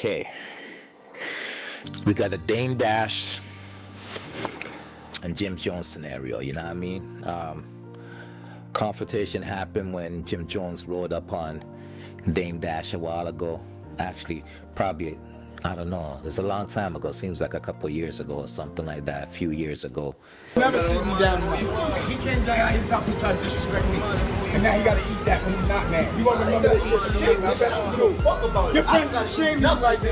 Okay, we got a Dame Dash and Jim Jones scenario, you know what I mean? Confrontation happened when Jim Jones rode up on Dame Dash a while ago. Actually, probably, I don't know, it's a long time ago. Seems like a couple years ago or something like that, a few years ago. Never sit me down. He came down out his house and tried to disrespect me. And now he gotta eat that when he's not mad. You gonna remember this shit? I bet you do. Fuck about it. Your friends are shaming you right now.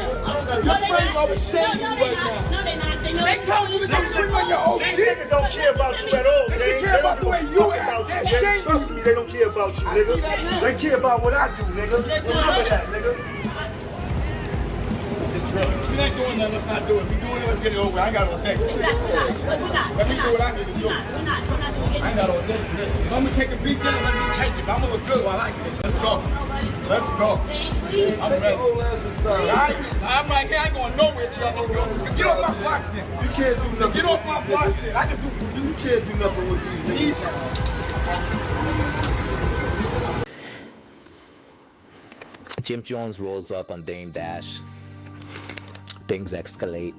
Your friends are shaming you right now. No, they're not. They telling you to go sleep on your own shit. These niggas don't care about you at all. They care about the way you act. They're shaming you. Trust me, they don't care about you, nigga. They care about what I do, nigga. Remember that, nigga. If you ain't doing that, let's not do it. If you're doing it, let's get it over. I ain't got no next. Exactly. We're not. Let me do what I need to do. We're not doing it. I ain't got no next. If I'm gonna take a beat down, let me take it. If I'm gonna look good while I can. Let's go. Let's go. I'm ready. I'm right here. I ain't going nowhere till y'all go. Get off my block then. You can't do nothing. Get off my block then. I can do for you. You can't do nothing with these niggas. Jim Jones rolls up on Dame Dash. Things escalate.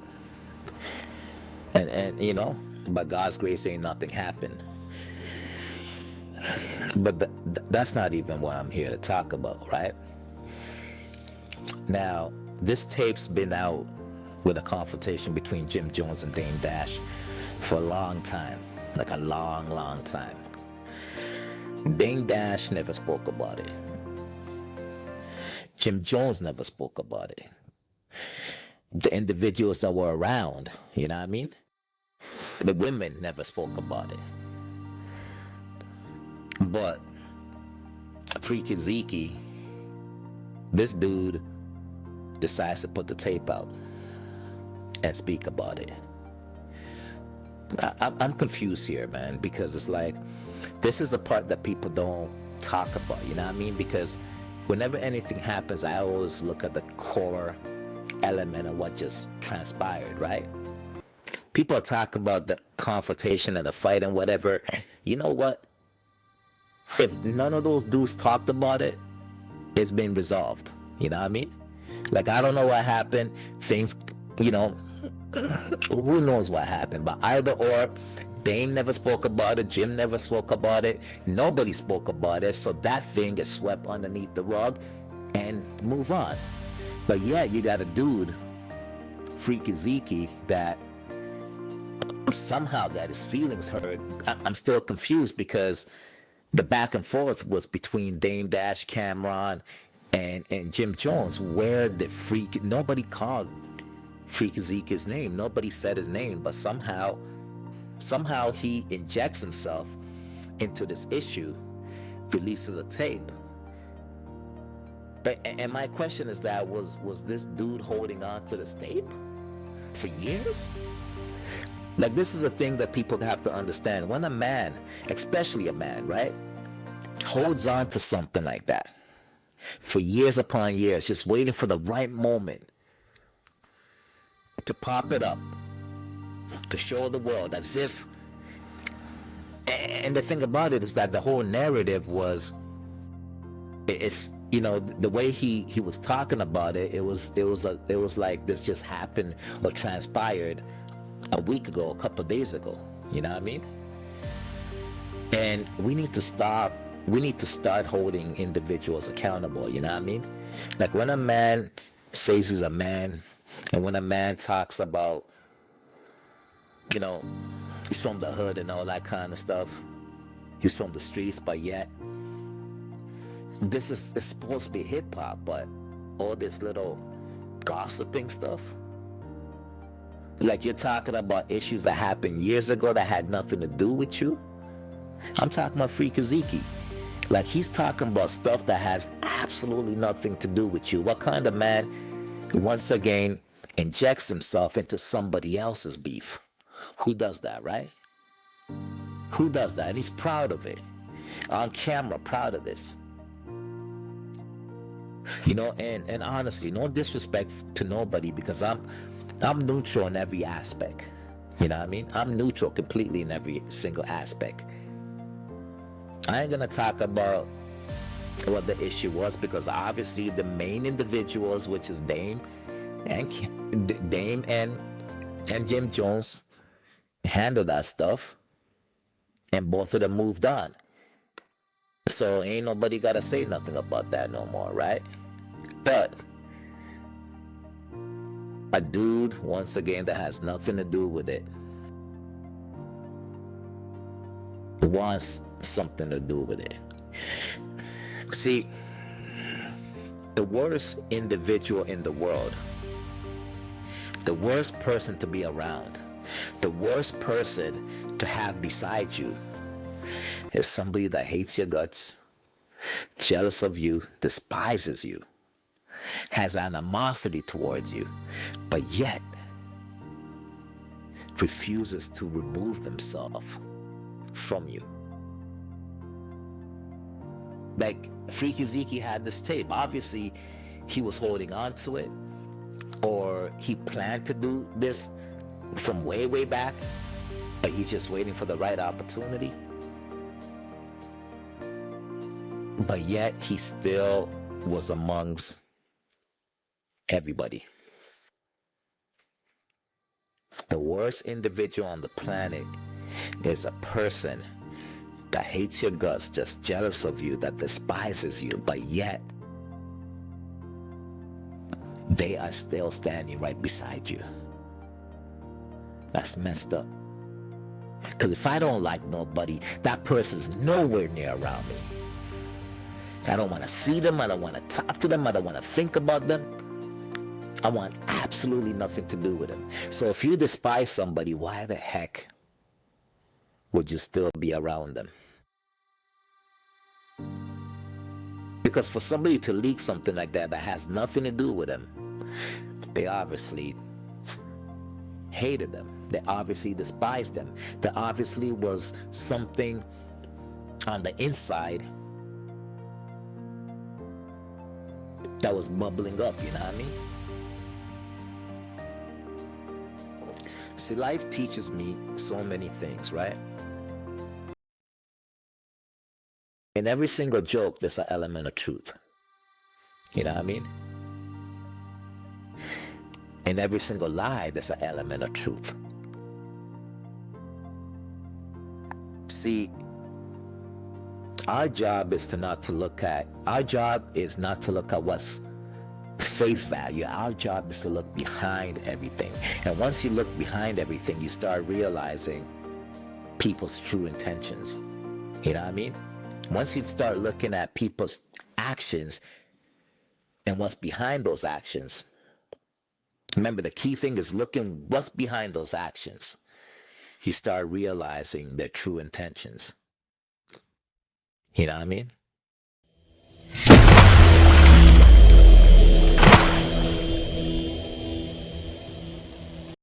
And you know, by God's grace, ain't nothing happened. But that's not even what I'm here to talk about, right? Now, this tape's been out with a confrontation between Jim Jones and Dame Dash for a long time. Like a long time. Dame Dash never spoke about it. Jim Jones never spoke about it. The individuals that were around, you know what I mean? The women never spoke about it. But Freakaziki, this dude decides to put the tape out and speak about it. I'm confused here, man, because it's like, this is a part that people don't talk about, you know what I mean? Because whenever anything happens, I always look at the core element of what just transpired, right? People talk about the confrontation and the fight and whatever. You know what? If none of those dudes talked about it, it's been resolved. You know what I mean? Like, I don't know what happened. Things, you know, who knows what happened? But either or, Dame never spoke about it. Jim never spoke about it. Nobody spoke about it. So that thing gets swept underneath the rug and move on. But yeah, you got a dude, Freakaziki, that somehow got his feelings hurt. I'm still confused because the back and forth was between Dame Dash, Cameron, and Jim Jones. Where did nobody called Freakaziki's name. Nobody said his name, but somehow he injects himself into this issue, releases a tape. And my question is that was this dude holding on to this tape for years? Like, this is a thing that people have to understand. When a man, especially a man, right, holds on to something like that for years upon years, just waiting for the right moment to pop it up, to show the world as if, and the thing about it is that the whole narrative was, it's, you know, the way he was talking about it, it was like this just happened or transpired a week ago, a couple of days ago. You know what I mean? And we need to start holding individuals accountable. You know what I mean? Like, when a man says he's a man, and when a man talks about, you know, he's from the hood and all that kind of stuff, he's from the streets, but yet this is, it's supposed to be hip-hop, but all this little gossiping stuff, like, you're talking about issues that happened years ago that had nothing to do with you. I'm talking about Freakaziki. Like, he's talking about stuff that has absolutely nothing to do with you. What kind of man, once again, injects himself into somebody else's beef? Who does that, right? Who does that? And he's proud of it. On camera, proud of this. You know, and honestly, no disrespect to nobody, because I'm neutral in every aspect. You know what I mean? I'm neutral completely in every single aspect. I ain't gonna talk about what the issue was, because obviously the main individuals, which is Dame And Dame and Jim Jones handled that stuff, and both of them moved on. So ain't nobody gotta say nothing about that no more, right? But a dude, once again, that has nothing to do with it, wants something to do with it. See, the worst individual in the world, the worst person to be around, the worst person to have beside you is somebody that hates your guts, jealous of you, despises you, has animosity towards you, but yet refuses to remove themselves from you. Like Freakaziki had this tape. Obviously, he was holding on to it, or he planned to do this from way, way back, but he's just waiting for the right opportunity. But yet, he still was amongst everybody. The worst individual on the planet is a person that hates your guts, just jealous of you, that despises you, but yet they are still standing right beside you. That's messed up. Because if I don't like nobody, that person's nowhere near around me. I don't want to see them. I don't want to talk to them. I don't want to think about them. I want absolutely nothing to do with them. So if you despise somebody, why the heck would you still be around them? Because for somebody to leak something like that has nothing to do with them, they obviously hated them. They obviously despised them. There obviously was something on the inside that was bubbling up, you know what I mean? See, life teaches me so many things, right? In every single joke, there's an element of truth. You know what I mean? In every single lie, there's an element of truth. See, our job is not to look at what's face value. Our job is to look behind everything. And once you look behind everything, you start realizing people's true intentions. You know what I mean? Once you start looking at people's actions and what's behind those actions, remember the key thing is looking what's behind those actions. You start realizing their true intentions. You know what I mean?